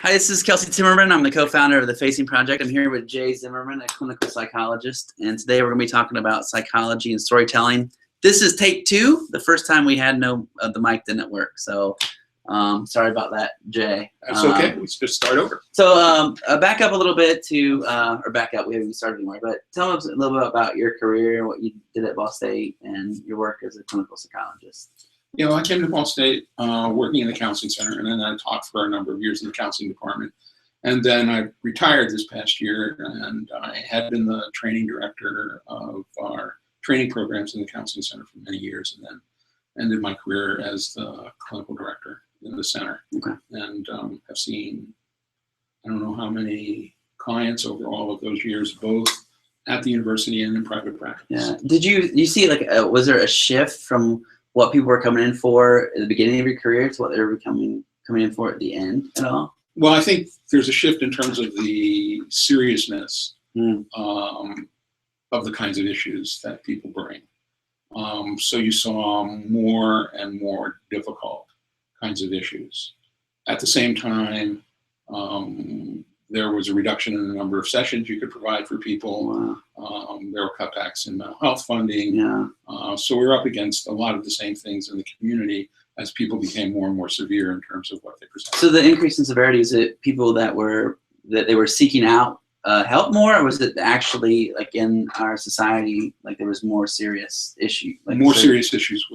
Hi, this is Kelsey Timmerman. I'm the co-founder of the Facing Project. I'm here with Jay Zimmerman, a clinical psychologist, and today we're going to be talking about psychology and storytelling. This is take 2. The first time we had the mic didn't work, so sorry about that, Jay. That's okay. Let's just start over. So back up a little bit to, or back up, we haven't even started anymore, but tell us a little bit about your career, what you did at Ball State, and your work as a clinical psychologist. You know, I came to Ball State working in the counseling center, and then I taught for a number of years in the counseling department. And then I retired this past year, and I had been the training director of our training programs in the counseling center for many years, and then ended my career as the clinical director in the center. Okay. And have seen, I don't know how many clients over all of those years, both at the university and in private practice. Yeah. Did you see, like, was there a shift from what people were coming in for at the beginning of your career to what they were coming in for at the end at all? Well, I think there's a shift in terms of the seriousness of the kinds of issues that people bring. So you saw more and more difficult kinds of issues. At the same time, there was a reduction in the number of sessions you could provide for people. Wow. There were cutbacks in mental health funding. Yeah. So we were up against a lot of the same things in the community as people became more and more severe in terms of what they presented. So the increase in severity, is it people that they were seeking out help more, or was it actually, like, in our society, like, there was more serious issue? Like More serious issues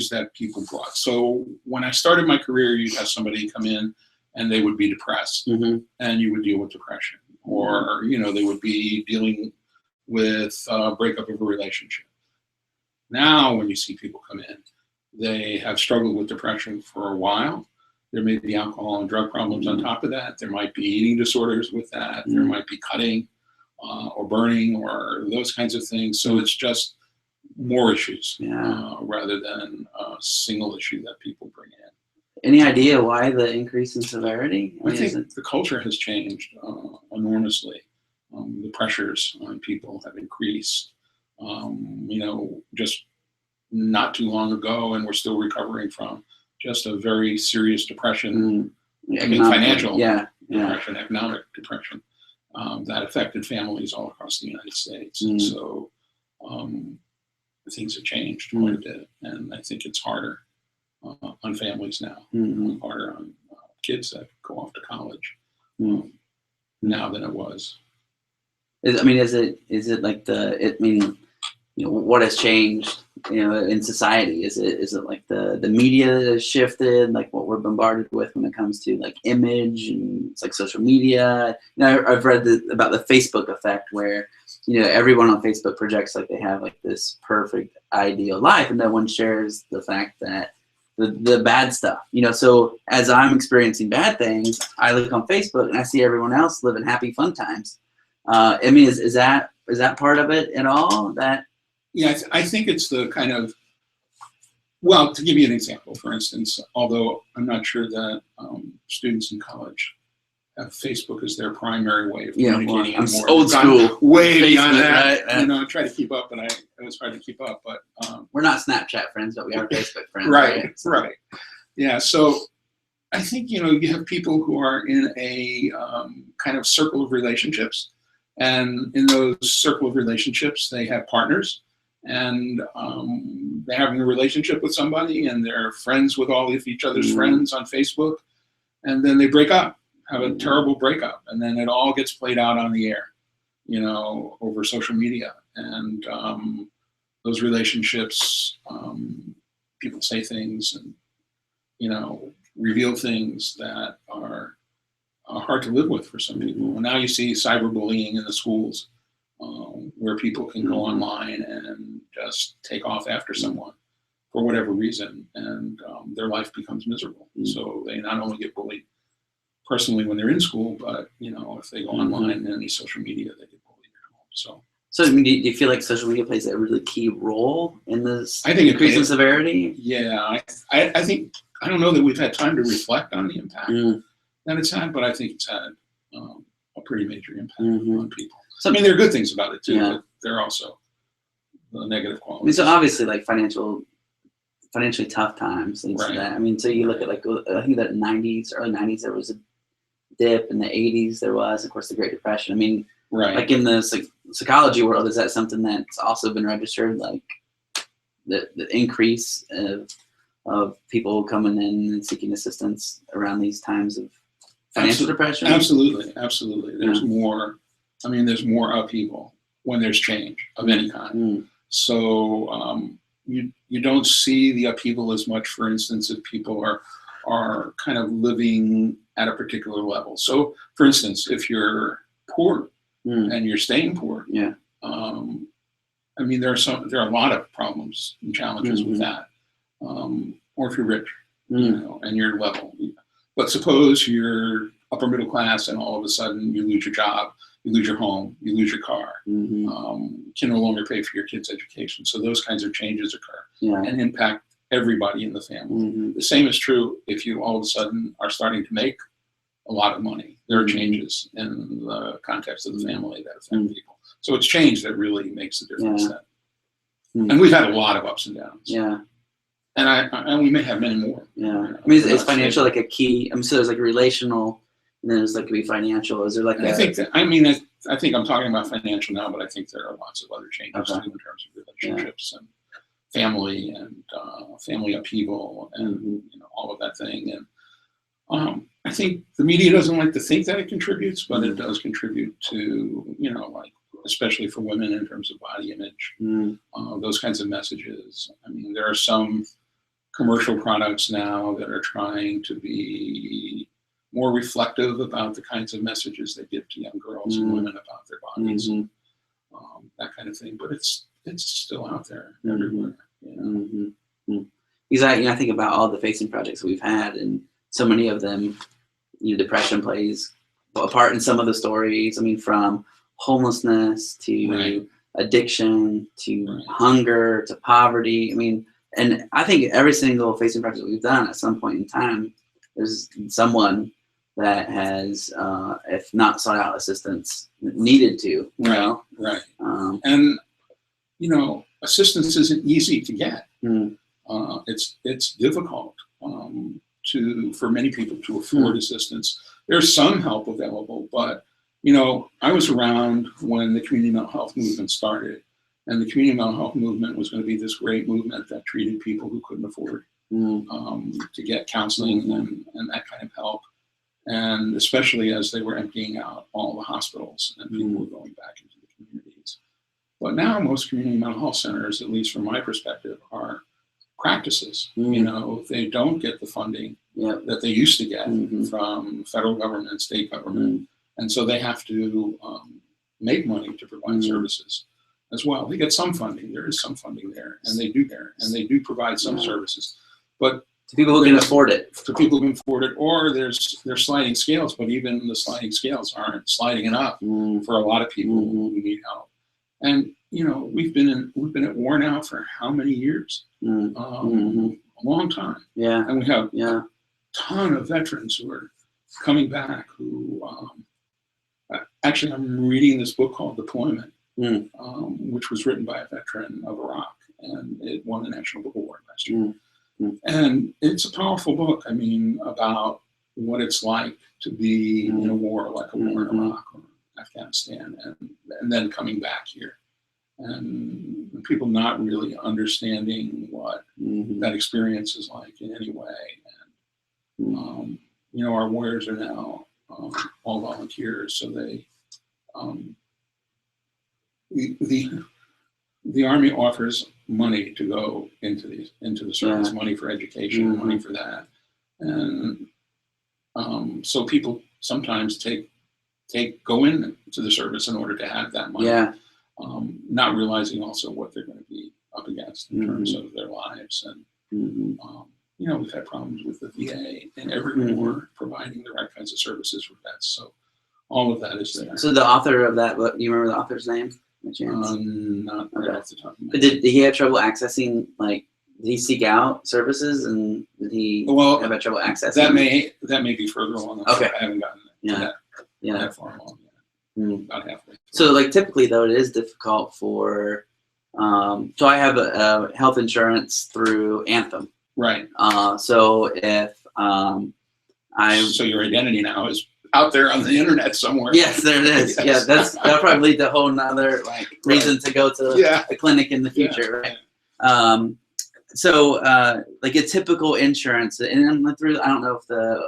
that people brought. So when I started my career, you'd have somebody come in and they would be depressed, and you would deal with depression, or they would be dealing with breakup of a relationship. Now, when you see people come in, they have struggled with depression for a while. There may be alcohol and drug problems on top of that. There might be eating disorders with that. There might be cutting or burning or those kinds of things. So it's just more issues rather than a single issue that people bring in. Any idea why the increase in severity? I think the culture has changed enormously. The pressures on people have increased. Just not too long ago, and we're still recovering from just a very serious depression, financial depression, economic depression that affected families all across the United States. And so things have changed quite a bit, and I think it's harder on families now, harder on kids that go off to college now than it was. Is it like what has changed, in society? Is it like the media that has shifted, like what we're bombarded with when it comes to, like, image, and it's like social media? I've read about the Facebook effect, where everyone on Facebook projects like they have, like, this perfect ideal life, and no one shares the fact that the bad stuff. So as I'm experiencing bad things, I look on Facebook and I see everyone else living happy, fun times. Is that part of it at all? Yeah, I think it's the kind of, well, to give you an example, for instance, although I'm not sure that students in college have Facebook as their primary way of communicating anymore. Old school. Way Facebook, beyond that. Right? I try to keep up, and it was hard to keep up, but we're not Snapchat friends, but we are Facebook friends. Right. Yeah, so I think, you have people who are in a kind of circle of relationships, and in those circle of relationships, they have partners, and they're having a relationship with somebody, and they're friends with all of each other's friends on Facebook, and then they break up, have a terrible breakup, and then it all gets played out on the air, over social media. And those relationships, people say things and, reveal things that are hard to live with for some people. And now you see cyberbullying in the schools, where people can go online and just take off after someone for whatever reason, and their life becomes miserable. So they not only get bullied personally when they're in school, but if they go online in any social media, they get bullied at home. So do you feel like social media plays a really key role in this increase in severity? Yeah, I think, I don't know that we've had time to reflect on the impact that it's had, but I think it's had a pretty major impact on people. There are good things about it too, but there are also the negative qualities. So obviously, like, financial financially tough times. And Right. that. I mean, so you look at like, I think that early 90s, there was a dip. In the 80s, there was, of course, the Great Depression. I mean, Right. like in the psychology world, is that something that's also been registered? Like the increase of people coming in and seeking assistance around these times of financial depression? Absolutely. There's more. I mean, there's more upheaval when there's change of any kind. So you don't see the upheaval as much, for instance, if people are kind of living at a particular level. So, for instance, if you're poor and you're staying poor, I mean, there are a lot of problems and challenges with that. Or if you're rich, you know, and you're level. But suppose you're upper middle class and all of a sudden you lose your job, you lose your home, you lose your car, you can no longer pay for your kids' education. So those kinds of changes occur and impact everybody in the family. The same is true if you all of a sudden are starting to make a lot of money. There are changes in the context of the family that affect people. So it's change that really makes the difference. And we've had a lot of ups and downs. And we may have many more. I mean, is financial like a key? I mean, so there's like a relational, and then there's like to be financial. Is there like I think I'm talking about financial now, but I think there are lots of other changes too in terms of relationships and family and family upheaval and you know, all of that thing. And I think the media doesn't like to think that it contributes, but it does contribute to, you know, like especially for women in terms of body image, those kinds of messages. I mean, there are some commercial products now that are trying to be more reflective about the kinds of messages they give to young girls and women about their bodies, that kind of thing. But it's still out there everywhere. You know? Because I think about all the facing projects we've had, and so many of them, you know, depression plays a part in some of the stories. I mean, from homelessness to addiction to hunger to poverty. I mean, and I think every single facing project we've done at some point in time, there's someone that has, if not sought out assistance, needed to. You know? And you know, assistance isn't easy to get. It's difficult for many people to afford assistance. There's some help available, but you know, I was around when the community mental health movement started, and the community mental health movement was going to be this great movement that treated people who couldn't afford to get counseling and that kind of help. And especially as they were emptying out all the hospitals and people were going back into the communities. But now most community mental health centers, at least from my perspective, are practices. You know, they don't get the funding that they used to get from federal government, state government. And so they have to make money to provide services as well. They get some funding. There is some funding there, and they do provide some services. But to people who can afford it. To people who can afford it, or there's sliding scales, but even the sliding scales aren't sliding enough for a lot of people who need help. And you know, we've been at war now for how many years? A long time. And we have a ton of veterans who are coming back who actually, I'm reading this book called Deployment, which was written by a veteran of Iraq, and it won the National Book Award last year. And it's a powerful book, I mean, about what it's like to be in a war like a war in Iraq or Afghanistan, and then coming back here. And people not really understanding what that experience is like in any way. And, you know, our warriors are now all volunteers, so they the Army offers money to go into the service, money for education, money for that, and so people sometimes go into the service in order to have that money, not realizing also what they're going to be up against in terms of their lives. And you know, we've had problems with the VA and everywhere providing the right kinds of services for vets. So all of that is there. So the author of that book, do you remember the author's name? Not right off the top of my head. But did he have trouble accessing, like, did he seek out services, and did he have trouble accessing? That may be further along. Okay. I haven't gotten that far along yet. About halfway. So, like, typically though, it is difficult for So I have a health insurance through Anthem. Right. So if So your identity now is out there on the internet somewhere. Yes, there it is. Yes. Yeah, that'll probably lead to a whole nother reason to go to a clinic in the future, right? So like a typical insurance, and I don't know if the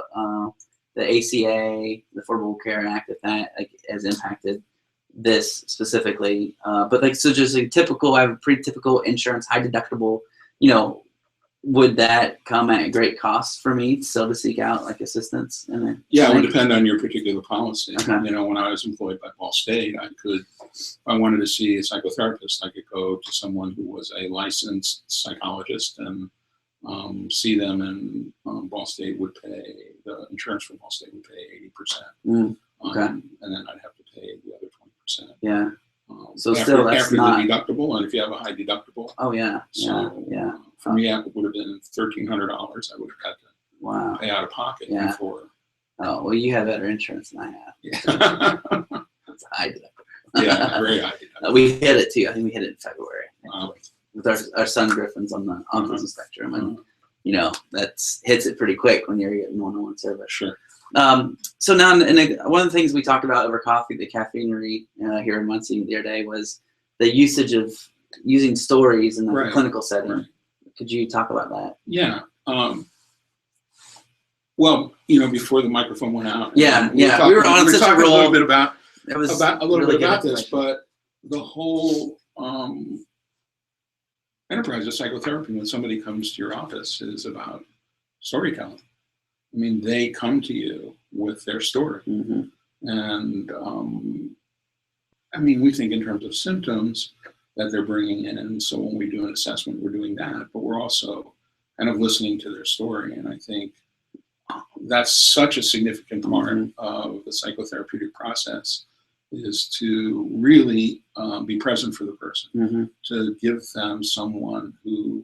ACA, the Affordable Care Act, if that has impacted this specifically, but so just I have a pretty typical insurance, high deductible, would that come at a great cost for me still to seek out assistance? Yeah, it would depend on your particular policy. Okay. When I was employed by Ball State, if I wanted to see a psychotherapist, I could go to someone who was a licensed psychologist and see them, and Ball State would pay, the insurance from Ball State would pay 80%. Okay. And then I'd have to pay the other 20%. Yeah. So after, still, that's after not the deductible, and if you have a high deductible. Oh yeah. So yeah. For me, it would have been $1,300. I would have had to pay out of pocket before. Oh well, you have better insurance than I have. Yeah. It's high deductible. Yeah, very high deductible. We hit it too. I think we hit it in February. Wow. With our son Griffin's on the autism spectrum, and that hits it pretty quick when you're getting one-on-one service. Sure. So now, one of the things we talked about over coffee, the caffeinery here in Muncie the other day, was the usage of using stories in the clinical setting. Right. Could you talk about that? Yeah. Well, before the microphone went out. We were on such a roll. A little bit about this, but the whole enterprise of psychotherapy, when somebody comes to your office, is about storytelling. I mean, they come to you with their story. Mm-hmm. And we think in terms of symptoms that they're bringing in. And so when we do an assessment, we're doing that, but we're also kind of listening to their story. And I think that's such a significant part of the psychotherapeutic process, is to really be present for the person, to give them someone who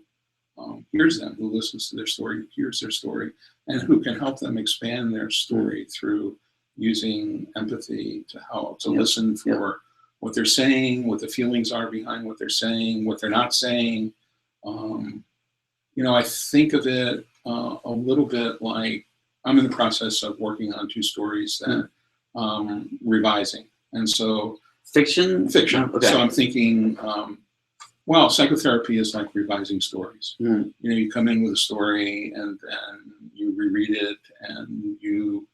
hears them, who listens to their story, hears their story, and who can help them expand their story through using empathy to help, to listen for what they're saying, what the feelings are behind what they're saying, what they're not saying. I think of it a little bit like I'm in the process of working on 2 stories that revising. And so Fiction. Okay. So I'm thinking, psychotherapy is like revising stories. You come in with a story and then you reread it and you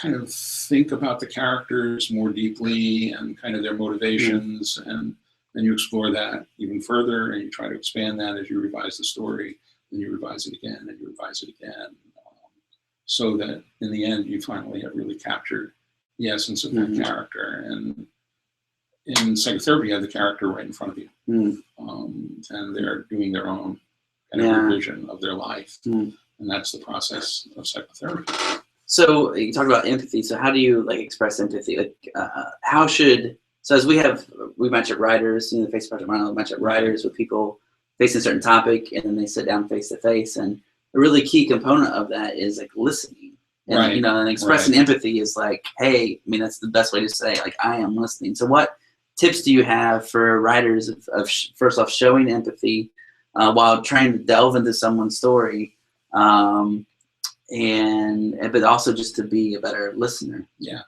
kind of think about the characters more deeply and kind of their motivations, and then you explore that even further and you try to expand that as you revise the story, and you revise it again and you revise it again, so that in the end you finally have really captured the essence of that character. And in psychotherapy, you have the character right in front of you, and they're doing their own kind of revision of their life, and that's the process of psychotherapy. So you talk about empathy. So how do you express empathy? So as we match up writers, the face project model, match up writers with people facing a certain topic, and then they sit down face to face. And a really key component of that is listening. And, and expressing empathy is hey, that's the best way to say I am listening. So what tips do you have for writers of first off showing empathy while trying to delve into someone's story, but also just to be a better listener? Yeah.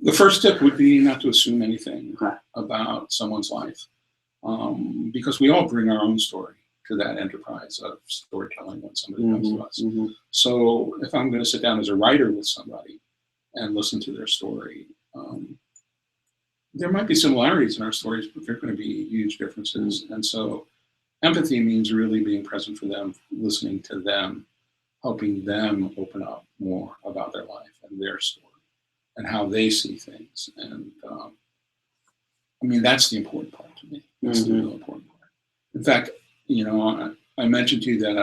The first tip would be not to assume anything about someone's life, because we all bring our own story to that enterprise of storytelling when somebody comes to us. So if I'm going to sit down as a writer with somebody and listen to their story, there might be similarities in our stories, but there are going to be huge differences. And so empathy means really being present for them, listening to them, helping them open up more about their life and their story and how they see things. And that's the important part to me. That's the real important part. In fact, I mentioned to you that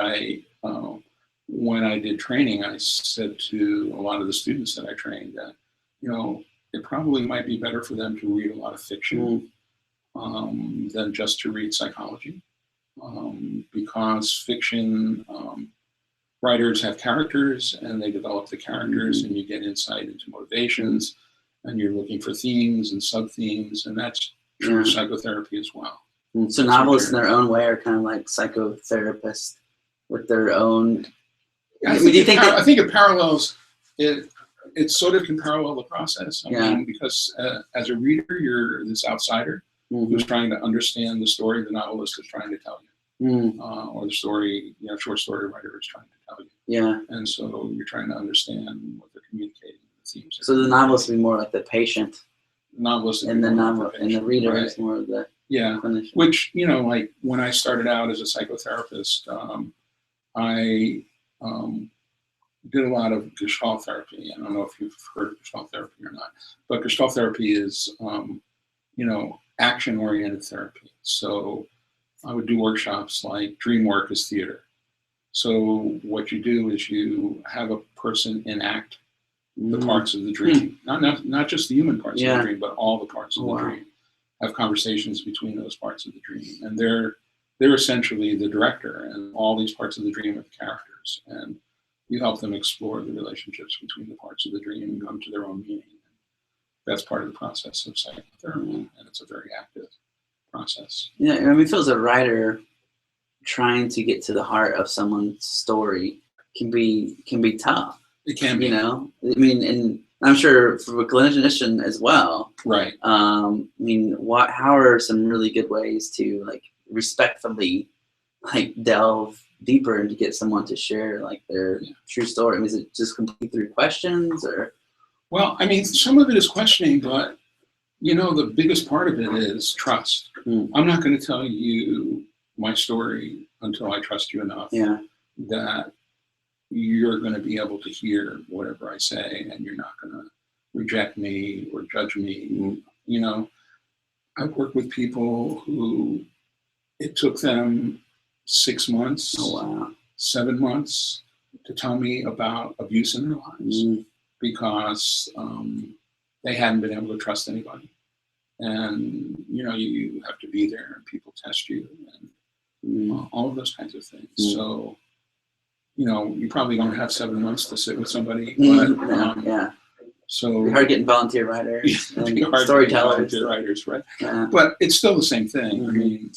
when I did training, I said to a lot of the students that I trained that, it probably might be better for them to read a lot of fiction than just to read psychology, because fiction writers have characters and they develop the characters, and you get insight into motivations, and you're looking for themes and sub-themes, and that's true psychotherapy as well. And so novelists in their own way are kind of like psychotherapists with their own. I think it parallels it. It sort of can parallel the process. I mean, because as a reader, you're this outsider who's trying to understand the story the novelist is trying to tell you, or the story, short story writer is trying to tell you. Yeah. And so you're trying to understand what they're communicating, the themes. So the novelist would be more like the patient. Novelist and the reader is more of the clinician. Which like when I started out as a psychotherapist, I did a lot of Gestalt therapy. I don't know if you've heard of Gestalt therapy or not, but Gestalt therapy is, action-oriented therapy. So I would do workshops like dream work is theater. So what you do is you have a person enact the parts of the dream, not just the human parts of the dream, but all the parts of the dream. Have conversations between those parts of the dream, and they're essentially the director, and all these parts of the dream are the characters, and you help them explore the relationships between the parts of the dream and come to their own meaning. That's part of the process of psychotherapy, and it's a very active process. Yeah, I mean, it feels a writer trying to get to the heart of someone's story can be tough. It can be. I mean, and I'm sure for a clinician as well. Right. I mean, how are some really good ways to like respectfully delve deeper and to get someone to share like their true story? I mean, is it just complete through questions or? Well, I mean, some of it is questioning, but the biggest part of it is trust. I'm not going to tell you my story until I trust you enough that you're going to be able to hear whatever I say, and you're not going to reject me or judge me. I've worked with people who it took them 6 months, 7 months to tell me about abuse in their lives because they hadn't been able to trust anybody. And, you have to be there and people test you and all of those kinds of things. So, you probably don't have 7 months to sit with somebody, but so it's hard getting volunteer writers and storytellers. Volunteer writers, right? But it's still the same thing. I mean,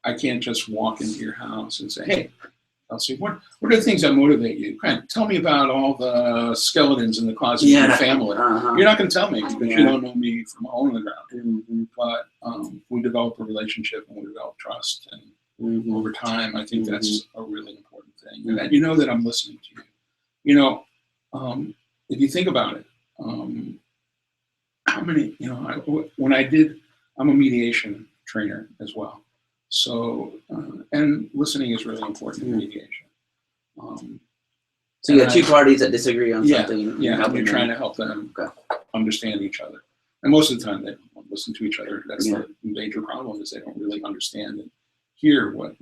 I can't just walk into your house and say, "Hey, Kelsey, what are the things that motivate you? Tell me about all the skeletons in the closet of your family." You're not going to tell me because you don't know me from a hole in the ground. But we develop a relationship and we develop trust, and over time, I think that's a really important thing. And that that I'm listening to you. If you think about it, how many? I'm a mediation trainer as well. So, and listening is really important in mediation. So you got two parties that disagree on something. You're trying to help them understand each other. And most of the time they don't listen to each other. That's the major problem, is they don't really understand and hear what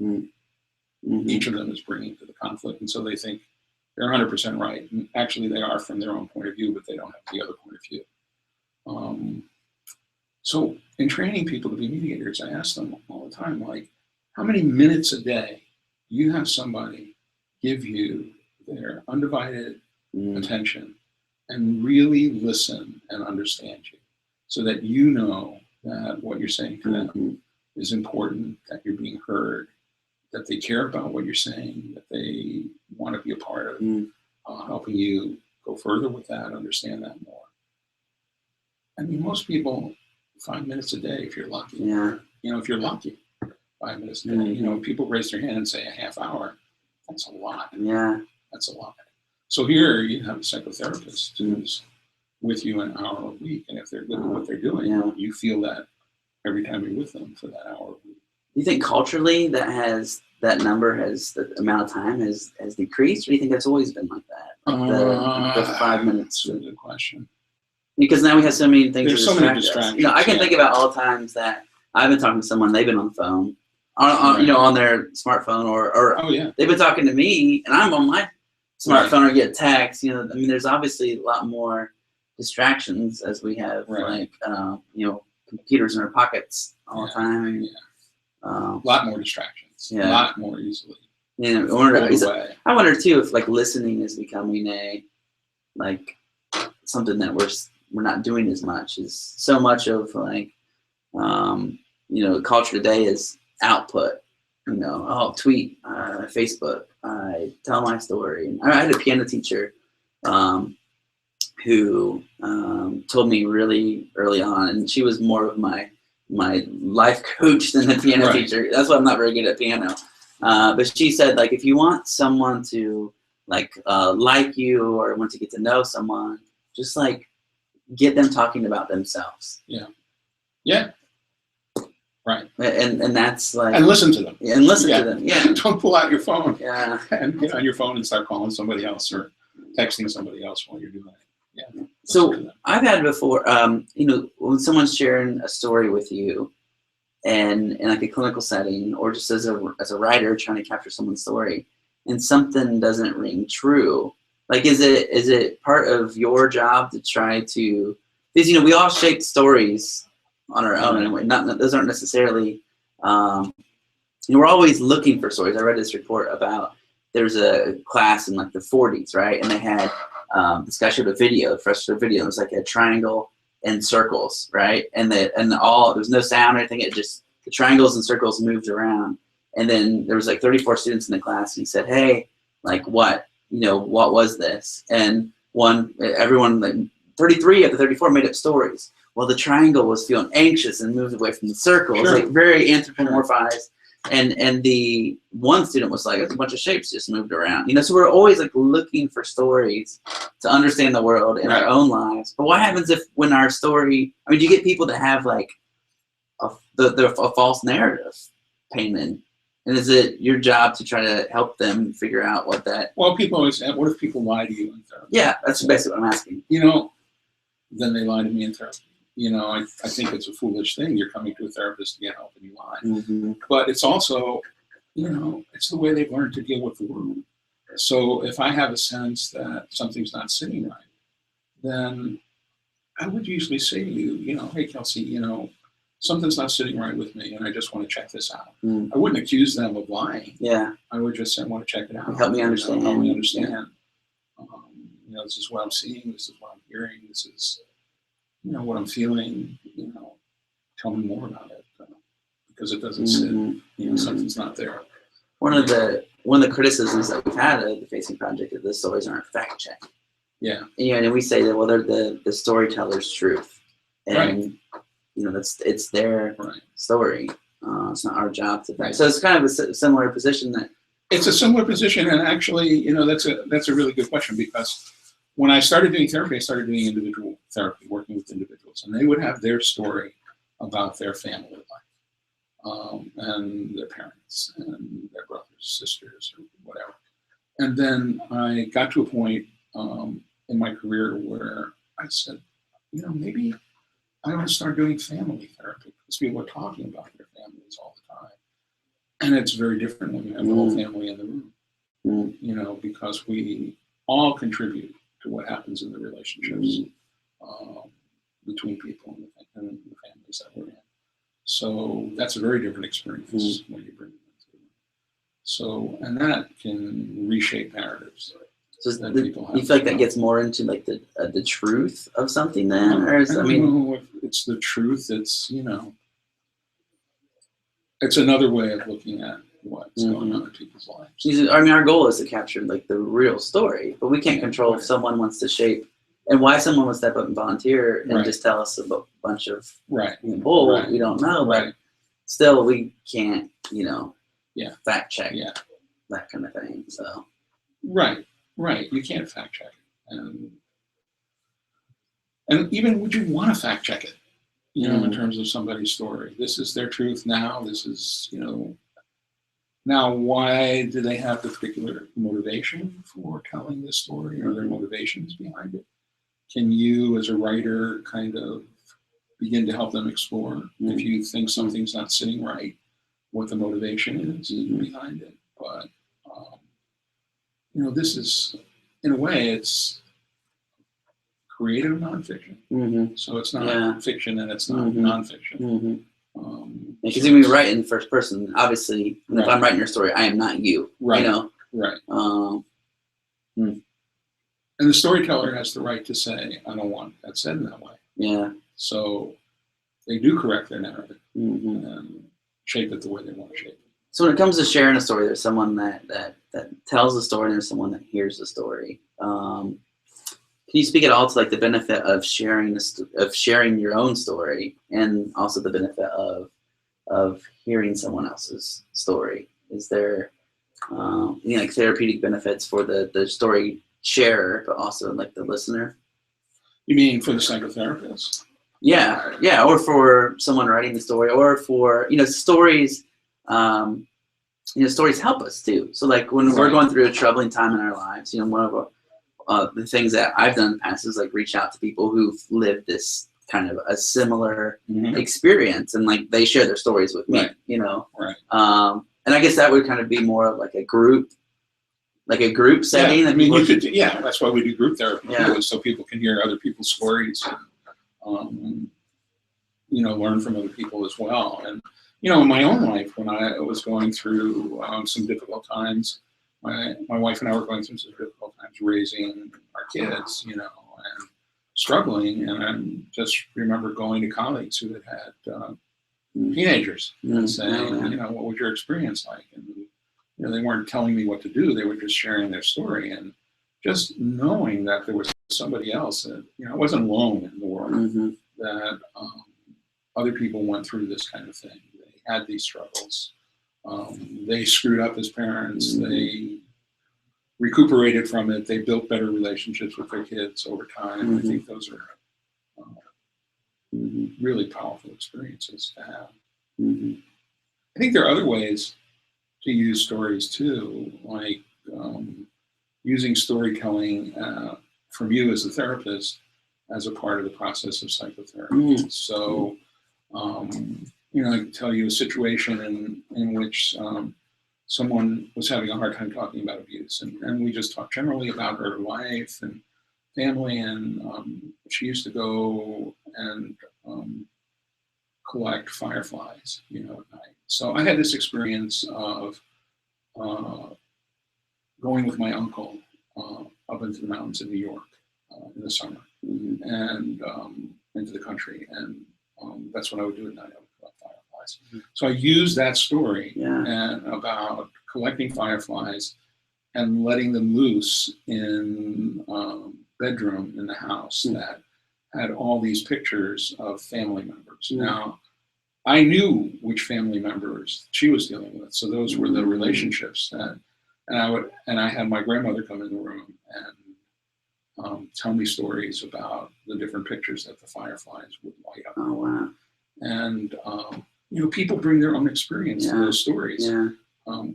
each of them is bringing to the conflict. And so they think they're 100% right. And actually they are from their own point of view, but they don't have the other point of view. So in training people to be mediators, I ask them all the time, like, how many minutes a day you have somebody give you their undivided attention and really listen and understand you, so that you know that what you're saying to them is important, that you're being heard, that they care about what you're saying, that they want to be a part of helping you go further with that, understand that more. I mean, most people, 5 minutes a day, if you're lucky. If you're lucky, 5 minutes a day. People raise their hand and say a half hour. That's a lot. That's a lot. So here you have a psychotherapist who's with you an hour a week, and if they're good at what they're doing, you feel that every time you're with them for that hour a week. Do you think culturally the amount of time has decreased, or do you think that's always been like that? The 5 minutes. That's a good question. Because now we have so many things. There's so many distractions. I can think about all the times that I've been talking to someone, they've been on the phone, on their smartphone, or they've been talking to me, and I'm on my smartphone or get text. There's obviously a lot more distractions as we have, computers in our pockets all the time. A lot more distractions. A lot more easily. I wonder too if listening is becoming something that we're we're not doing as much. Is so much of like, culture today is output. Tweet, Facebook, I tell my story. I had a piano teacher who told me really early on, and she was more of my life coach than the piano teacher. That's why I'm not very good at piano. But she said, like, if you want someone to like you or want to get to know someone, just like get them talking about themselves. Yeah. Right. And that's like, and listen to them. And listen to them. Yeah. Don't pull out your phone. Yeah. And get on your phone and start calling somebody else or texting somebody else while you're doing it. Yeah. So I've had before, when someone's sharing a story with you, and in like a clinical setting, or just as a writer trying to capture someone's story, and something doesn't ring true, like is it part of your job to try to, because we all shape stories on our own, and those aren't necessarily, we're always looking for stories. I read this report about there's a class in like the 40s, right? And they had this guy showed a video, fresh video. It was like a triangle and circles, right? And there was no sound or anything. It just, the triangles and circles moved around. And then there was like 34 students in the class, and he said, "Hey, like what was this?" And everyone, like 33 of the 34 made up stories. Well, the triangle was feeling anxious and moved away from the circle. It was like very anthropomorphized. And the one student was like, it's a bunch of shapes just moved around. So we're always like looking for stories to understand the world in our own lives. But what happens if when our story, do you get people that have like a false narrative painted? And is it your job to try to help them figure out what that? Well, people always say, what if people lie to you in therapy? Yeah, that's basically what I'm asking. Then they lie to me in therapy. I think it's a foolish thing. You're coming to a therapist to get help and you lie. Mm-hmm. But it's also, it's the way they've learned to deal with the world. So if I have a sense that something's not sitting right, then I would usually say to you, hey, Kelsey, something's not sitting right with me and I just want to check this out. Mm. I wouldn't accuse them of lying. Yeah. I would just say, I want to check it out. Help me understand. Help me understand. Yeah. This is what I'm seeing. This is what I'm hearing. This is, what I'm feeling, tell me more about it because it doesn't sit, something's not there. One of the criticisms that we've had at the Facing Project is the stories aren't fact checked. Yeah. And we say that, well, they're the storyteller's truth. And, it's their story. It's not our job to fact. So it's kind of a similar position that. It's a similar position. And actually, that's a really good question because when I started doing therapy, I started doing individual therapy, working with individuals, and they would have their story about their family life, and their parents, and their brothers, sisters, or whatever. And then I got to a point in my career where I said, maybe I want to start doing family therapy because people are talking about their families all the time, and it's very different when you have the whole family in the room, because we all contribute to what happens in the relationships between people and the families that we're in. So that's a very different experience when you bring them into it. So, and that can reshape narratives. So you feel like that gets more into like the truth of something then? Or is, I don't know if it's the truth. It's, it's another way of looking at what's going on in people's lives. Our goal is to capture like the real story, but we can't control if someone wants to shape and why someone would step up and volunteer and just tell us a bunch of bull. We don't know, but still we can't, fact check that kind of thing. So right, you can't fact check it, and even would you want to fact check it? In terms of somebody's story, this is their truth now. This is Now, why do they have the particular motivation for telling this story? Are there motivations behind it? Can you, as a writer, kind of begin to help them explore if you think something's not sitting right, what the motivation is behind it? But, this is, in a way, it's creative nonfiction. So it's not fiction and it's not nonfiction. Because when we write in the first person, obviously, if I'm writing your story, I am not you. Right. Right. And the storyteller has the right to say, I don't want that said in that way. Yeah. So they do correct their narrative Mm-hmm. and shape it the way they want to shape it. So when it comes to sharing a story, there's someone that tells the story, and there's someone that hears the story. Can you speak at all to like the benefit of sharing sharing your own story, and also the benefit of hearing someone else's story? Is there any like therapeutic benefits for the story sharer, but also like the listener? You mean for the psychotherapist? Yeah, or for someone writing the story, or for stories. Stories help us too. So like when we're going through a troubling time in our lives, one of the things that I've done in the past is like reach out to people who've lived this kind of a similar experience, and like they share their stories with me. Right. And I guess that would kind of be more of like a group setting. Yeah, I mean, that's why we do group therapy, Yeah. so people can hear other people's stories and, learn from other people as well. And, in my own life, when I was going through some difficult times, my wife and I were going through some difficult times raising our kids, and struggling. And I just remember going to colleagues who had teenagers and saying, what was your experience like? And they weren't telling me what to do. They were just sharing their story, and just knowing that there was somebody else that, I wasn't alone in the world, that other people went through this kind of thing. They had these struggles. They screwed up as parents. They recuperated from it. They built better relationships with their kids over time. I think those are really powerful experiences to have. I think there are other ways to use stories too, like using storytelling from you as a therapist as a part of the process of psychotherapy. So, I can tell you a situation in which someone was having a hard time talking about abuse, and we just talked generally about her life and family, and she used to go and collect fireflies, at night. So I had this experience of going with my uncle up into the mountains in New York in the summer, and into the country, and that's what I would do at night. I would collect fireflies. So I used that story and about collecting fireflies and letting them loose in bedroom in the house that had all these pictures of family members. Now, I knew which family members she was dealing with, so those were the relationships that, and I had my grandmother come in the room and tell me stories about the different pictures that the fireflies would light up. Oh wow! And people bring their own experience to those stories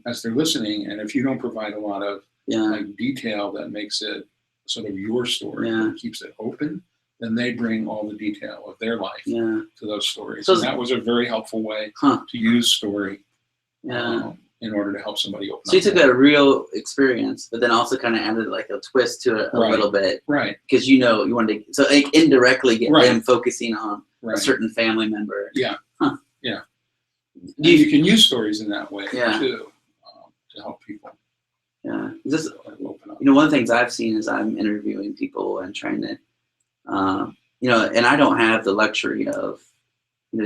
as they're listening, and if you don't provide a lot of like detail that makes it sort of your story and keeps it open, then they bring all the detail of their life to those stories. So that was a very helpful way to use story in order to help somebody open up. So you took a real experience, but then also kind of added like a twist to it a little bit. Right. Because you wanted to, so like indirectly get them focusing on a certain family member. Yeah. Yeah. You can use stories in that way too, to help people. Yeah. This, open up. one of the things I've seen is I'm interviewing people and trying to, and I don't have the luxury of,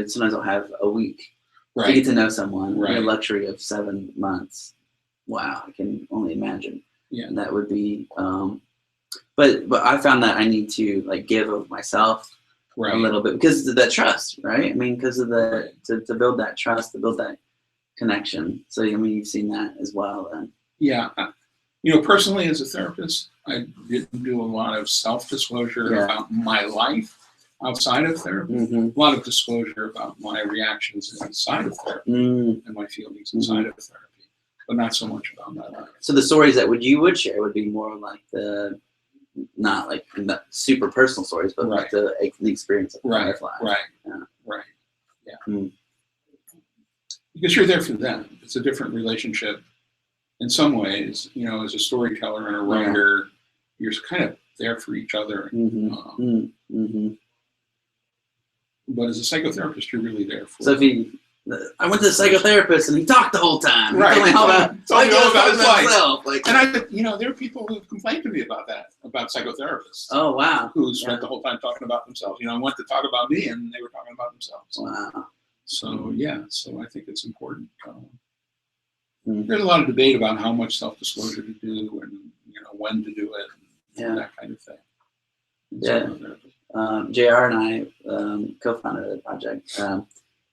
sometimes I'll have a week to get to know someone. The luxury of 7 months. Wow, I can only imagine. Yeah, and that would be. But I found that I need to like give of myself a little bit because of that trust, right? I mean, because of the to build that trust, to build that connection. So you've seen that as well, then. Yeah. Personally as a therapist, I didn't do a lot of self-disclosure about my life outside of therapy. A lot of disclosure about my reactions inside of therapy and my feelings inside of therapy, but not so much about my life. So the stories that you would share would be more like not super personal stories, but like the experience of firefly. Because you're there for them. It's a different relationship. In some ways, as a storyteller and a writer, you're kind of there for each other. But as a psychotherapist, you're really there for. So if I went to the psychotherapist and he talked the whole time. Right. He told me all about, Told me all about his life. himself. Like, And there are people who complained to me about that, about psychotherapists. oh, wow. Who spent the whole time talking about themselves. I went to talk about me and they were talking about themselves. Wow. So, so I think it's important. There's a lot of debate about how much self-disclosure to do and, when to do it and that kind of thing. Yeah. JR and I co-founded the project.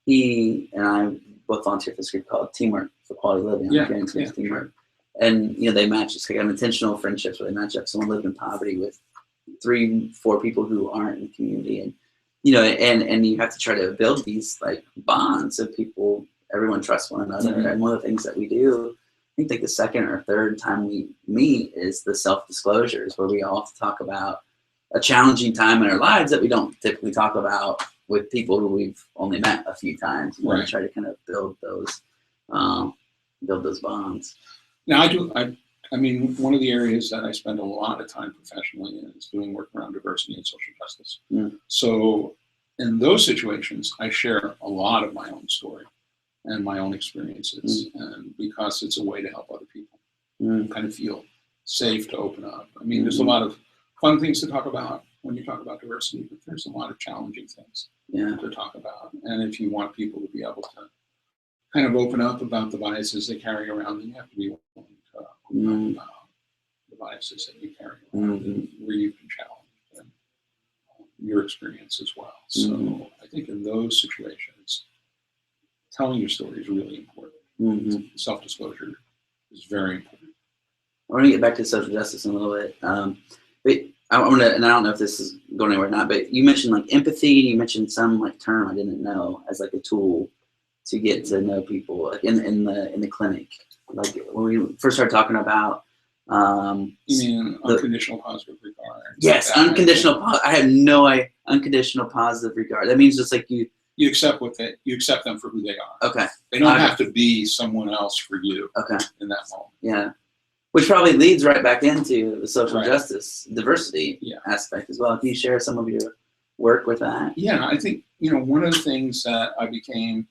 He and I both volunteer for this group called Teamwork for Quality Living. Teamwork. And, they match, it's like an intentional friendships where they match up someone living in poverty with 3-4 people who aren't in the community. And, and you have to try to build these like bonds so everyone trusts one another. Mm-hmm. And one of the things that we do, I think like the second or third time we meet is the self-disclosures, where we all have to talk about a challenging time in our lives that we don't typically talk about with people who we've only met a few times. We try to kind of build those bonds. Now I mean, one of the areas that I spend a lot of time professionally in is doing work around diversity and social justice. Mm. So in those situations, I share a lot of my own story and my own experiences, and because it's a way to help other people kind of feel safe to open up. I mean, there's a lot of fun things to talk about when you talk about diversity, but there's a lot of challenging things to talk about. And if you want people to be able to kind of open up about the biases they carry around, then you have to be willing to open up about the biases that you carry around and where you've been challenged and your experience as well. So I think in those situations, telling your story is really important. Self-disclosure is very important. I want to get back to social justice in a little bit. But I want to, and I don't know if this is going anywhere or not, but you mentioned like empathy, and you mentioned some like term I didn't know as like a tool to get to know people like in the clinic. Like when we first started talking about you mean unconditional positive regard? Yes, unconditional. I have no idea. Unconditional positive regard. That means just like you accept you accept them for who they are. Okay. They don't have to be someone else for you. Okay. In that moment. Yeah. Which probably leads right back into the social justice diversity aspect as well. Can you share some of your work with that? Yeah, I think one of the things that I became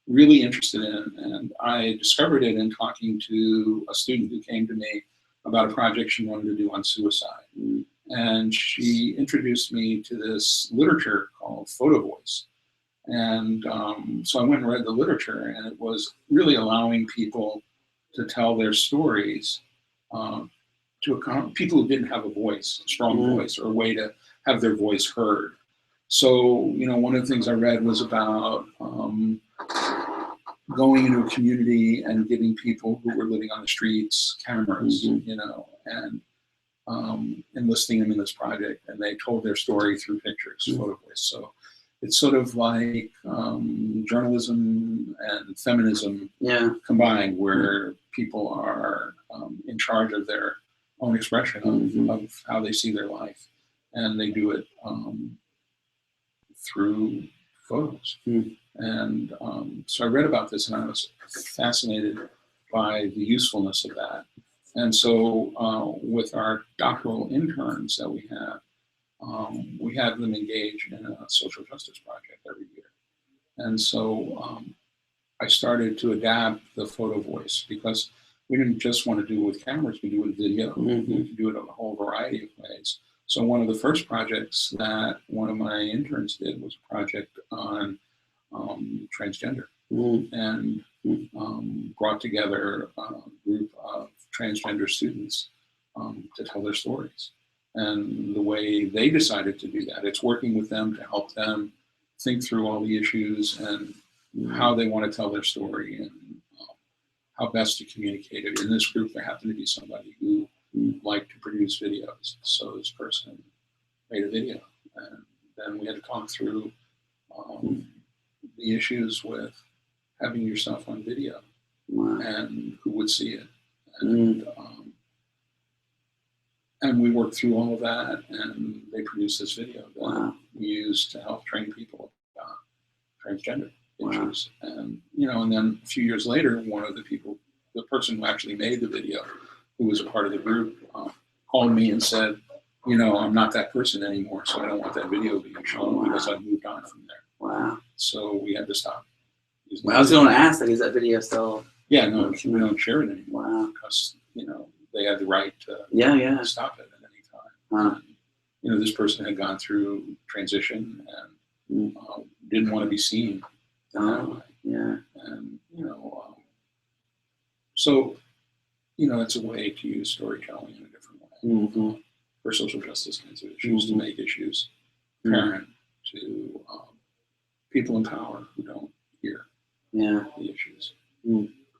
really interested in, and I discovered it in talking to a student who came to me about a project she wanted to do on suicide. And she introduced me to this literature called Photo Voice. And so I went and read the literature, and it was really allowing people to tell their stories to people who didn't have a voice, a strong voice, or a way to have their voice heard. So, one of the things I read was about going into a community and giving people who were living on the streets cameras, and enlisting them in this project, and they told their story through pictures, photo voice. So it's sort of like journalism and feminism combined, where people are in charge of their own expression of how they see their life, and they do it through photos. And so I read about this, and I was fascinated by the usefulness of that. And so with our doctoral interns that we have them engaged in a social justice project every year. And so I started to adapt the photo voice, because we didn't just want to do it with cameras, we do it with video. We could do it in a whole variety of ways. So one of the first projects that one of my interns did was a project on transgender, and brought together a group of transgender students to tell their stories. And the way they decided to do that, it's working with them to help them think through all the issues and how they want to tell their story, and how best to communicate it. In this group, there happened to be somebody who liked to produce videos. So this person made a video, and then we had to talk through the issues with having yourself on video and who would see it. And we worked through all of that, and they produced this video that we used to help train people about transgender issues. And and then a few years later, one of the person who actually made the video, who was a part of the group, called me and said, I'm not that person anymore, so I don't want that video being shown, because I've moved on from there. So we had to stop, Well, I was going to ask, like, is that video still? Yeah, no, we don't share it anymore. Wow. Because, they have the right to stop it at any time. Huh. And, this person had gone through transition and didn't want to be seen. Oh, yeah. And, so, it's a way to use storytelling in a different way for social justice kinds of issues, to make issues apparent to people in power who don't hear the issues.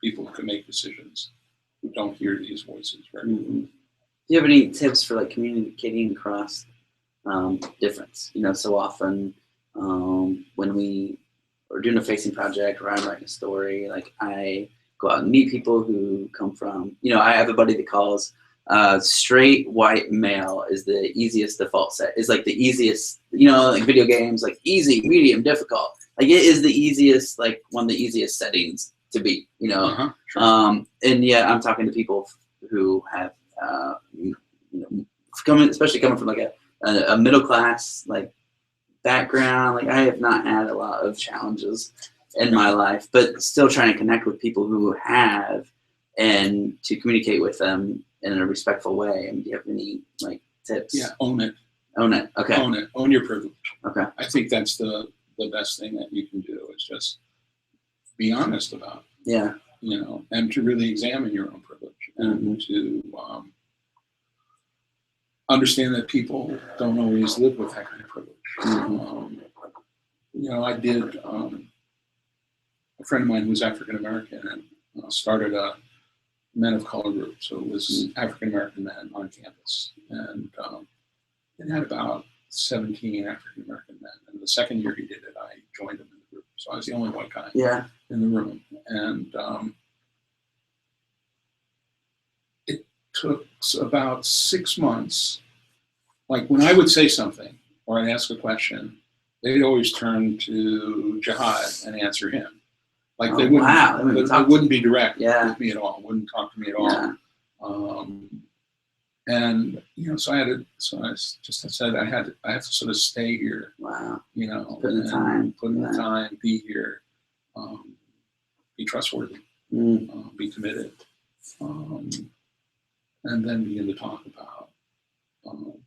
People who can make decisions who don't hear these voices regularly. Do you have any tips for like communicating across difference? So often when we are doing a facing project or I'm writing a story, like I go out and meet people who come from, I have a buddy that calls straight white male is the easiest default set. It's like the easiest, like video games, like easy, medium, difficult. Like it is the easiest, like one of the easiest settings to beat, Sure. And yet I'm talking to people who have, especially coming from like a middle class like background. Like I have not had a lot of challenges in my life, but still trying to connect with people who have, and to communicate with them in a respectful way. I mean, do you have any like tips? Yeah, own it. Own it. Okay. Own it. Own your privilege. Okay. I think that's the best thing that you can do, is just be honest about it. Yeah. And to really examine your own privilege, and to understand that people don't always live with that kind of privilege. I did, a friend of mine who was African American and started a men of color group. So it was African American men on campus. And it had about 17 African American men. And the second year he did it, I joined him in the group. So I was the only white guy in the room. And it took about 6 months. Like when I would say something or I'd ask a question, they'd always turn to Jihad and answer him. Like they wouldn't be direct with me at all. Wouldn't talk to me at all. Yeah. And so I said I have to sort of stay here. Wow. Put in the time, be here, be trustworthy, be committed, and then begin to talk about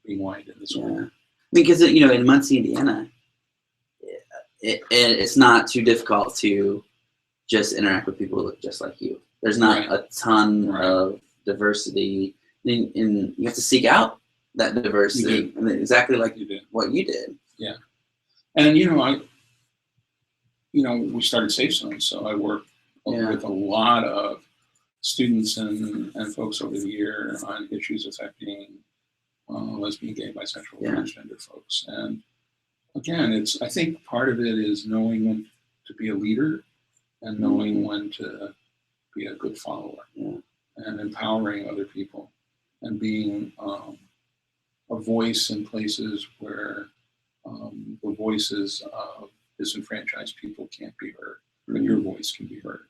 being white in this way. Because in Muncie, Indiana, it's not too difficult to just interact with people just like you. There's not a ton of diversity, and you have to seek out that diversity, and exactly like what you did. Yeah, and we started Safe Zone, so I worked with a lot of students and folks over the year on issues affecting lesbian, gay, bisexual, transgender folks. And again, I think part of it is knowing when to be a leader and knowing when to be a good follower, and empowering other people, and being a voice in places where the voices of disenfranchised people can't be heard, but your voice can be heard.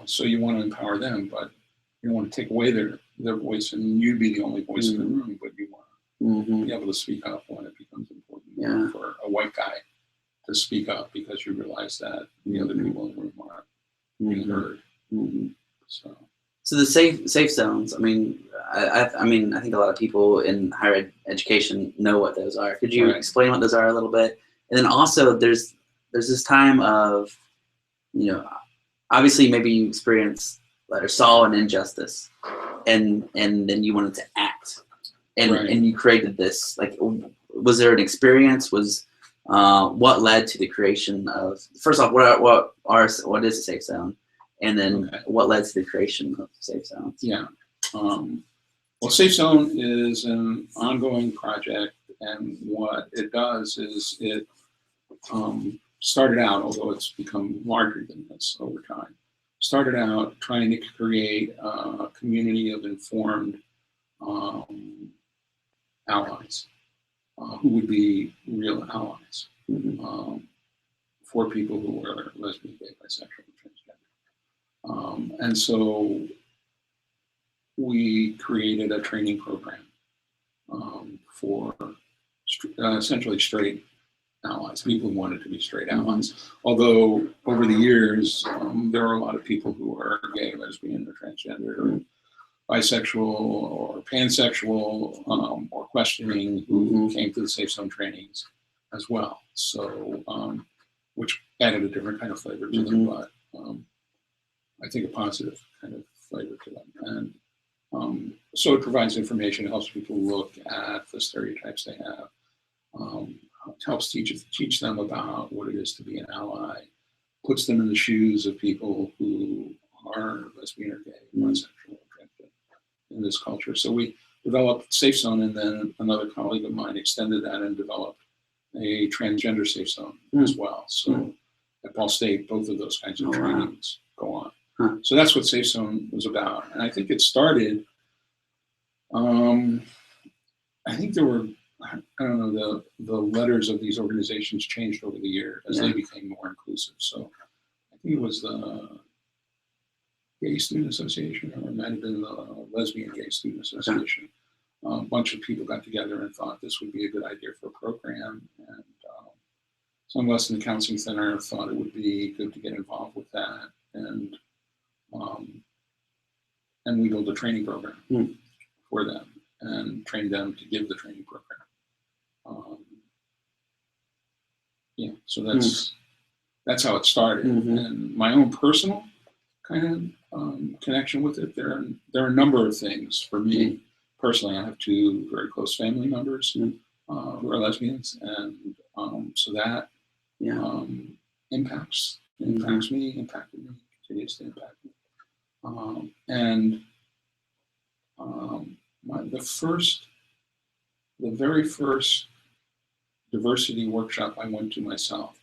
So you want to empower them, but you don't want to take away their voice and you be the only voice in the room, but you want to be able to speak up when it becomes important for a white guy to speak up, because you realize that the other people in the room aren't being heard. So the safe zones. I mean, I think a lot of people in higher education know what those are. Could you explain what those are a little bit? And then also, there's this time of, obviously maybe you experienced or saw an injustice, and then you wanted to act, and you created this. Like, was there an experience? What led to the creation of? First off, what is a safe zone? And then what led to the creation of Safe Zones? Yeah. Well, Safe Zone is an ongoing project, and what it does is it started out, although it's become larger than this over time, started out trying to create a community of informed allies, who would be real allies for people who were lesbian, gay, bisexual, and transgender. And so we created a training program for essentially straight allies, people who wanted to be straight allies. Although over the years, there are a lot of people who are gay, lesbian, or transgender, or bisexual, or pansexual, or questioning, who came to the Safe Zone trainings as well. So, which added a different kind of flavor to them, but I think a positive kind of flavor to them. And so it provides information, helps people look at the stereotypes they have, helps teach them about what it is to be an ally, puts them in the shoes of people who are lesbian or gay, bisexual, or transgender in this culture. So we developed Safe Zone, and then another colleague of mine extended that and developed a transgender Safe Zone as well. So at Ball State, both of those kinds of trainings go on. So that's what Safe Zone was about. And I think it started, I think there were, I don't know, the letters of these organizations changed over the year as they became more inclusive. So I think it was the Gay Student Association, or it might have been the Lesbian Gay Student Association. A bunch of people got together and thought this would be a good idea for a program. And some of us in the counseling center thought it would be good to get involved with that. And we built a training program for them and trained them to give the training program. So that's how it started. And my own personal kind of connection with it, there are a number of things for me personally. I have two very close family members who are lesbians, and so that impacted me, continues to impact me. The very first diversity workshop I went to myself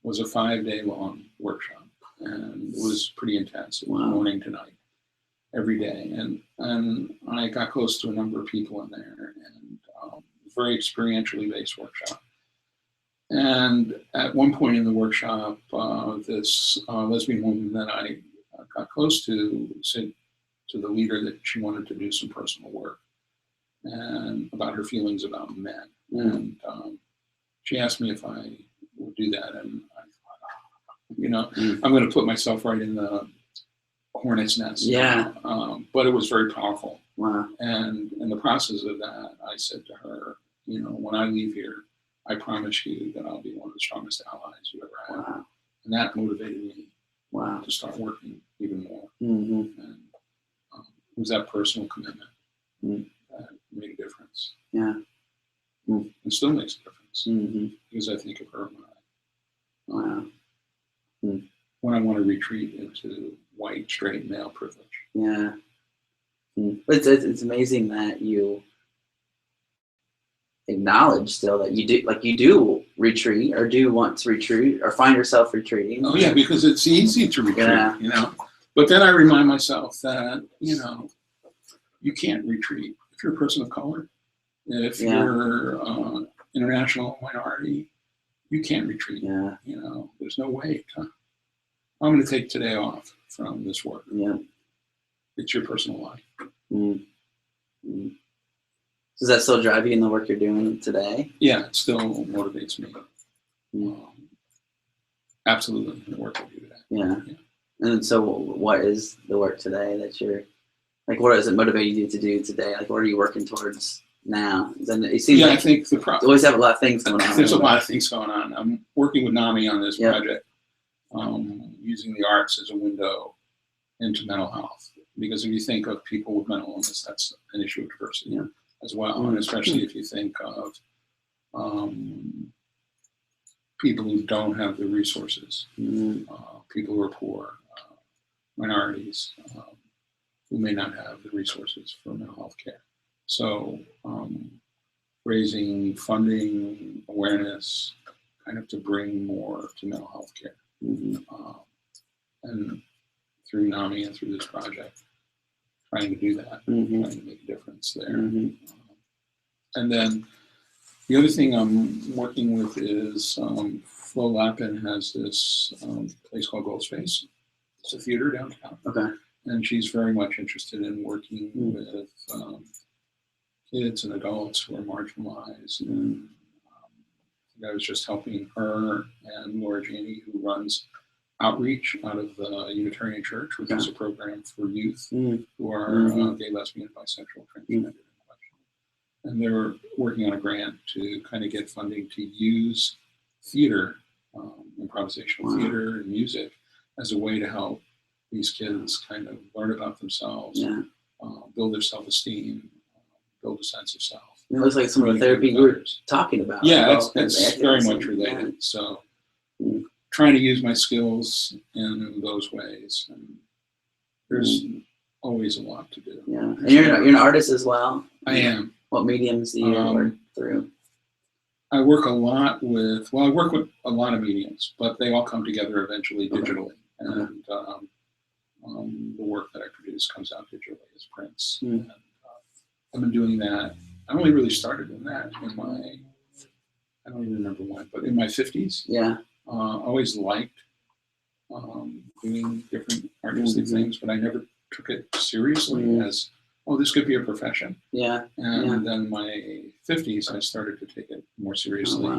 was a 5-day long workshop, and it was pretty intense. It was morning to night, every day, and I got close to a number of people in there, and very experientially based workshop. And at one point in the workshop, this lesbian woman that I got close to said to the leader that she wanted to do some personal work and about her feelings about men. And she asked me if I would do that. And I thought, I'm going to put myself right in the hornet's nest. But it was very powerful. And in the process of that, I said to her, when I leave here, I promise you that I'll be one of the strongest allies you ever had. And that motivated me to start working even more. And it was that personal commitment that made a difference. And still makes a difference because I think of her when I want to retreat into white, straight male privilege. But it's amazing that you acknowledge still that you do retreat, or do want to retreat, or find yourself retreating. Oh yeah, because it's easy to retreat, But then I remind myself that, you can't retreat if you're a person of color. If you're international minority, you can't retreat. There's no way. I'm going to take today off from this work. It's your personal life. Does that still drive you in the work you're doing today? Yeah, it still motivates me. Absolutely, the work I do today. And so what is the work today that you're, like, what is it motivating you to do today? Like, what are you working towards now? It seems like I think you always have a lot of things going on. There's a lot of things going on. I'm working with NAMI on this project, using the arts as a window into mental health. Because if you think of people with mental illness, that's an issue of diversity as well. And especially if you think of people who don't have the resources, people who are poor, minorities, who may not have the resources for mental health care. So raising funding, awareness, kind of to bring more to mental health care. And through NAMI and through this project, trying to do that, trying to make a difference there. And then the other thing I'm working with is Flo Lappin has this place called Gold Space. It's a theater downtown. And she's very much interested in working with kids and adults who are marginalized. And I was just helping her and Laura Janney, who runs outreach out of the Unitarian Church, which is a program for youth who are gay, lesbian, bisexual, transgender, and questionable. And they were working on a grant to kind of get funding to use theater, improvisational theater and music as a way to help these kids kind of learn about themselves, build their self-esteem, build a sense of self. It looks like some of the therapy you were talking about. Yeah, that's very much related. So trying to use my skills in those ways. And there's always a lot to do. Yeah, and you're an artist as well. I am. What mediums do you work through? I work a lot with, I work with a lot of mediums, but they all come together eventually digitally. And the work that I produce comes out digitally as prints. And I've been doing that. I only really started doing that in my, I don't even remember when, but in my 50s. Yeah. I always liked doing different artistic things, but I never took it seriously as, oh, this could be a profession. Yeah. And then my 50s, I started to take it more seriously,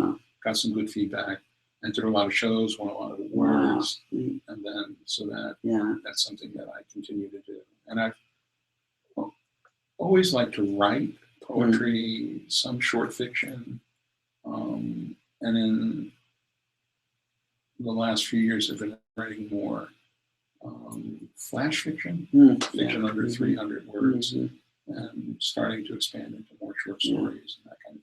got some good feedback, entered a lot of shows, won a lot of awards, and then so that that's something that I continue to do. And I've always liked to write poetry, some short fiction, and in the last few years I've been writing more flash fiction, fiction under 300 words, and starting to expand into more short stories and that kind of thing.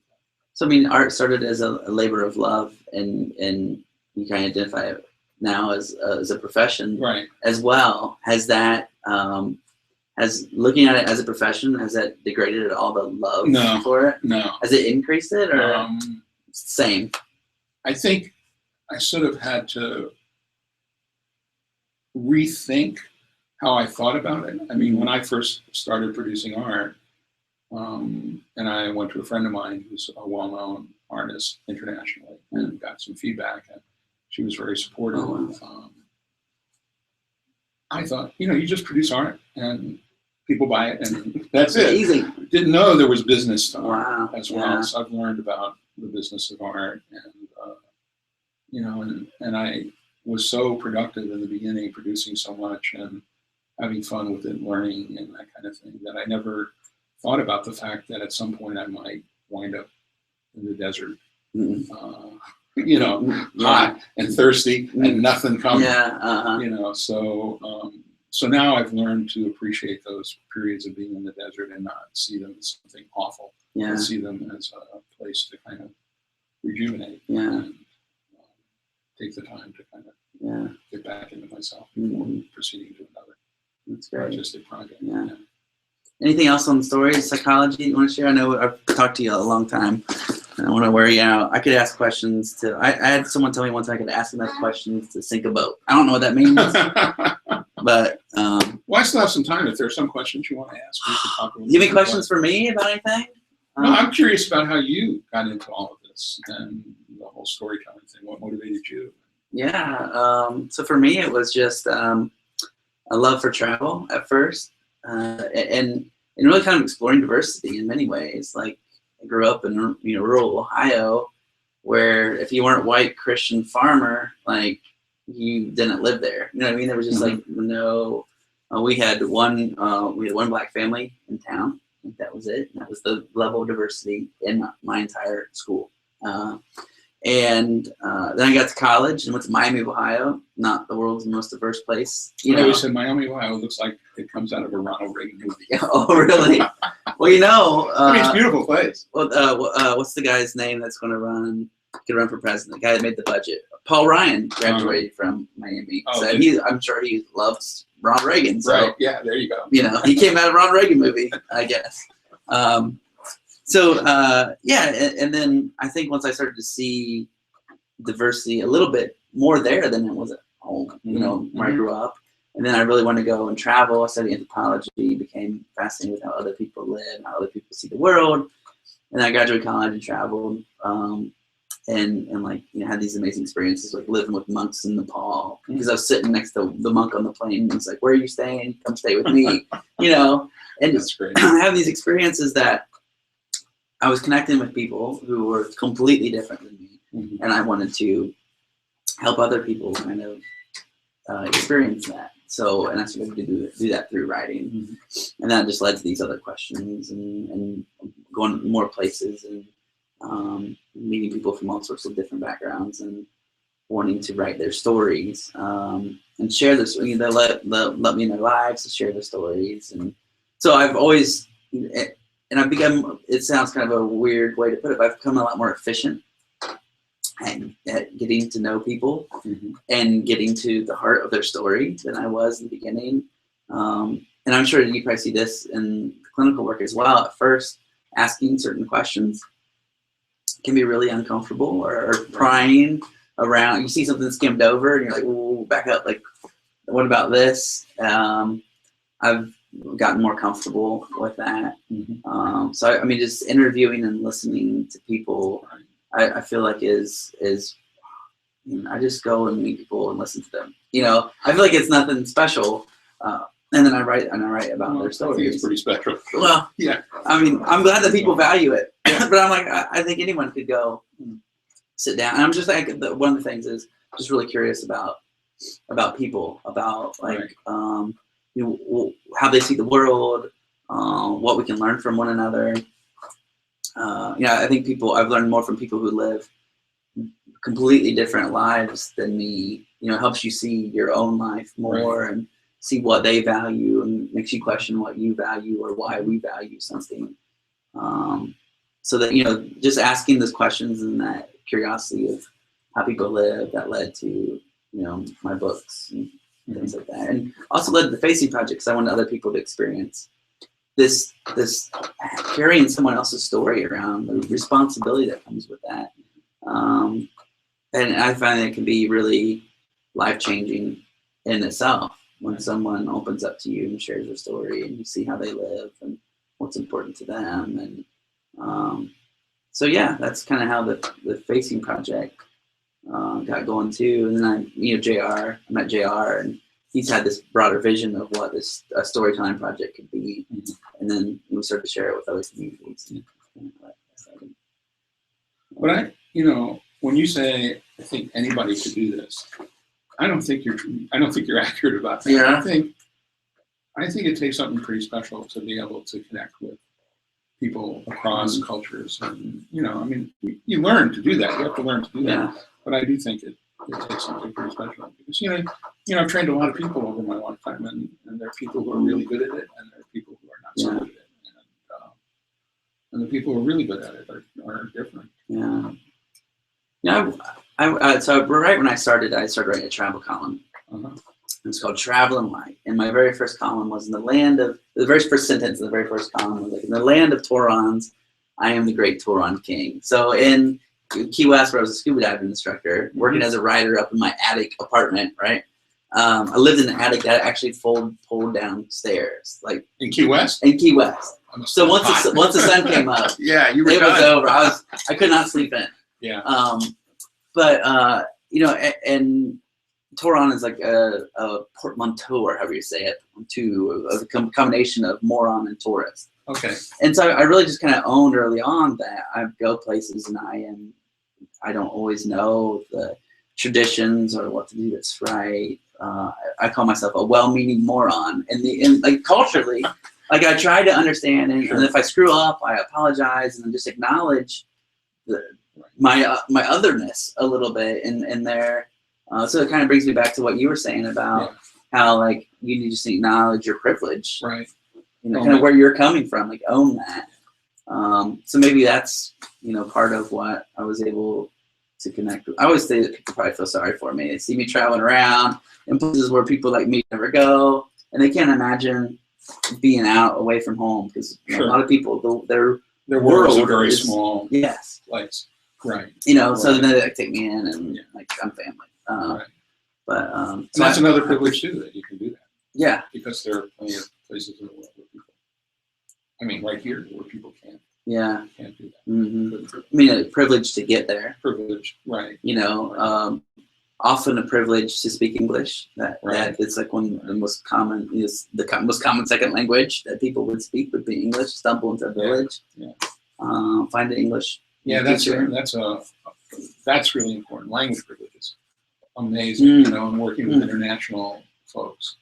So I mean, art started as a labor of love, and you kind of identify it now as a profession, right? As well. Has that has looking at it as a profession, has that degraded at all the love for it? No. Has it increased it, or same? I think I sort of had to rethink how I thought about it. I mean, when I first started producing art, and I went to a friend of mine who's a well-known artist internationally and got some feedback, and she was very supportive. I thought, you just produce art and people buy it and that's it. Easy. Didn't know there was business to art as well. Yeah. So I've learned about the business of art, and and I was so productive in the beginning, producing so much and having fun with it, learning and that kind of thing, that I never thought about the fact that at some point I might wind up in the desert, hot and thirsty and nothing coming. So now I've learned to appreciate those periods of being in the desert and not see them as something awful, but see them as a place to kind of rejuvenate and take the time to kind of get back into myself before proceeding to another artistic project. Anything else on the stories, psychology you want to share? I know I've talked to you a long time. I don't want to wear you out. I could ask questions to. I had someone tell me once I could ask enough questions to sink a boat. I don't know what that means, but well, I still have some time. If there's some questions you want to ask, we can talk. Do you have any questions for me about anything? No, I'm curious about how you got into all of this and the whole storytelling thing. What motivated you? Yeah. So for me, it was just a love for travel at first, and really kind of exploring diversity in many ways. Like I grew up in rural Ohio, where if you weren't white Christian farmer, like you didn't live there. You know what I mean? There was just like no. We had one black family in town. I think that was it. That was the level of diversity in my entire school. And then I got to college and went to Miami, Ohio, not the world's most diverse place. I always said Miami, Ohio looks like it comes out of a Ronald Reagan movie. Oh, really? Well, I mean, it's a beautiful place. Well, what's the guy's name that's going to run for president? The guy that made the budget. Paul Ryan graduated from Miami. Oh, so I'm sure he loves Ronald Reagan. So, right, yeah, there you go. He came out of a Ronald Reagan movie, I guess. And then I think once I started to see diversity a little bit more there than it was at home, where I grew up. And then I really wanted to go and travel. I studied anthropology, became fascinated with how other people live, how other people see the world. And I graduated college and traveled, and had these amazing experiences, like living with monks in Nepal. Because I was sitting next to the monk on the plane, and he's like, "Where are you staying? Come stay with me," And that's great. having these experiences that I was connecting with people who were completely different than me, Mm-hmm. and I wanted to help other people kind of experience that. So, and I started to do that through writing, Mm-hmm. and that just led to these other questions and going more places and meeting people from all sorts of different backgrounds and wanting to write their stories and share this. You know, let me in their lives to share their stories, and so I've always and I've become. It sounds kind of a weird way to put it, but I've become a lot more efficient at getting to know people Mm-hmm. and getting to the heart of their story than I was in the beginning. And I'm sure you probably see this in clinical work as well. At first, asking certain questions can be really uncomfortable or prying around. You see something skimmed over and you're like, "Ooh, back up. Like, what about this?" I've gotten more comfortable with that. Mm-hmm. So I mean, just interviewing and listening to people, I feel like is you know, I just go and meet people and listen to them. You know, I feel like it's nothing special. And then I write about their I think stories. it's pretty special. Well, Yeah. I mean, I'm glad that people value it, but I'm like, I think anyone could go sit down. And I'm just like, one of the things is just really curious about people, about like, you know, how they see the world, what we can learn from one another. I think I've learned more from people who live completely different lives than me. You know, it helps you see your own life more and see what they value and makes you question what you value or why we value something. So that, you know, just asking those questions and that curiosity of how people live, that led to, you know, my books and things like that. And also led to the Facing Project because I wanted other people to experience this carrying someone else's story around, the responsibility that comes with that. And I find it can be really life-changing in itself when someone opens up to you and shares their story and you see how they live and what's important to them. And so, yeah, that's kind of how the Facing Project got going too. And then I met JR, and he's had this broader vision of what this storytelling project could be. And then we started to share it with other communities. But when you say, I think anybody could do this, I don't think you're accurate about that. Yeah. I think it takes something pretty special to be able to connect with people across cultures. And, I mean, you learn to do that. You have to learn to do that. Yeah. But I do think it takes something pretty special because, I've trained a lot of people over my lifetime, and there are people who are really good at it, and there are people who are not so good at it. And the people who are really good at it are different. Yeah. So right when I started writing a travel column. It's called Travel and Light. And my very first column was the very first sentence in the very first column was like, in the land of Taurons, I am the great Tauron king. So in Key West, where I was a scuba diving instructor, working as a writer up in my attic apartment, right? I lived in an attic that actually pulled downstairs. Like in Key West? In Key West. So once the sun came up, yeah, you were it was over. I could not sleep in. Yeah. And Tauron is like a portmanteau, or however you say it, a combination of moron and tourist. Okay. And so I really just kind of owned early on that I go places and I don't always know the traditions or what to do that's right. I call myself a well-meaning moron, and like culturally, like I try to understand, and if I screw up, I apologize and then just acknowledge my otherness a little bit in there. So it kind of brings me back to what you were saying about how like you need to just acknowledge your privilege, right? Kind of where you're coming from, like own that. So maybe that's part of what I was able to connect with. I always say that people probably feel sorry for me. They see me traveling around in places where people like me never go, and they can't imagine being out away from home because a lot of people their worlds world are very is small. Yes. Place. Right. So then they take me in and like I'm family. Right. But and that's another privilege too, that you can do that. Yeah. Because there are plenty of places in the world where people, I mean, right here where people can't. Yeah. Can't do that. Mm-hmm. I mean, a privilege to get there. Privilege, right. Often a privilege to speak English. That it's like one of the most common most common second language that people would speak would be English. Stumble into a village. Yeah. Find an English. Yeah, that's a that's really important. Language privilege is amazing. You know, I'm working with international folks.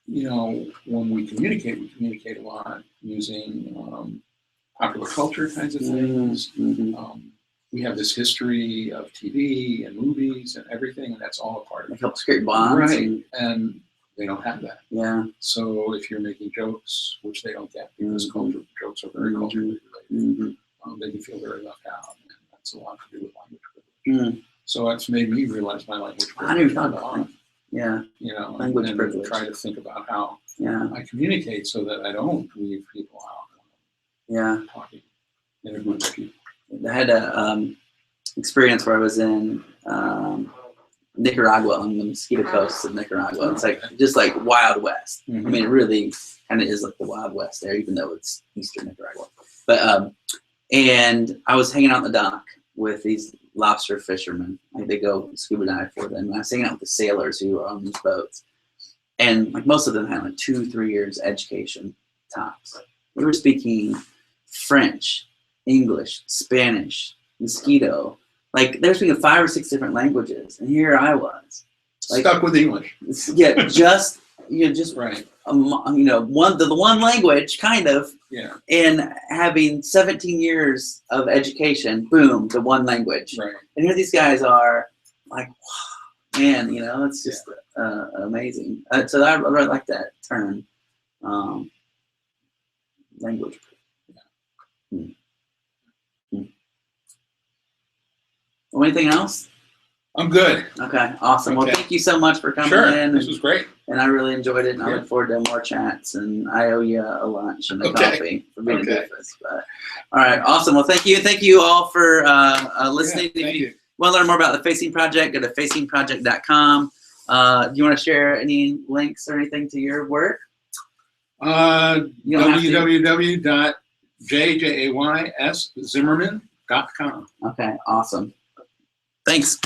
You know, when we communicate a lot using popular culture kinds of things. We have this history of TV and movies and everything, and that's all a part of it. It helps create bonds. Right, and they don't have that. Yeah. So if you're making jokes, which they don't get because culture jokes are very culturally related, they can feel very left out, and that's a lot to do with language privilege. So that's made me realize my language privilege. I never thought about that. Yeah. You know, language and privilege. try to think about how I communicate so that I don't leave people out. Talking in a group of people. I had a experience where I was in Nicaragua, on the Mosquito Coast of Nicaragua. It's like just like Wild West. I mean, it really kind of is like the Wild West there, even though it's Eastern Nicaragua. But and I was hanging out in the dock with these lobster fishermen. Like they go scuba dive for them. And I was hanging out with the sailors who were on these boats, and like most of them had like 2-3 years education tops. We were speaking French, English, Spanish, Mosquito. Like they're speaking 5 or 6 different languages, and here I was, like, stuck with English. Yeah, just right. You know, the one language kind of. Yeah. And having 17 years of education, boom, the one language. Right. And here these guys are, like, wow, man, you know, it's just amazing. So I really like that term, language. Well, anything else? I'm good. Okay, awesome. Okay. Well, thank you so much for coming in. This was great. And I really enjoyed it, and I look forward to more chats. And I owe you a lunch and a coffee for being with us. But all right, awesome. Well, thank you. Thank you all for listening. Yeah, if you want to learn more about the Facing Project, go to facingproject.com. Do you want to share any links or anything to your work? www.jayzimmerman.com. Okay, awesome. Thanks.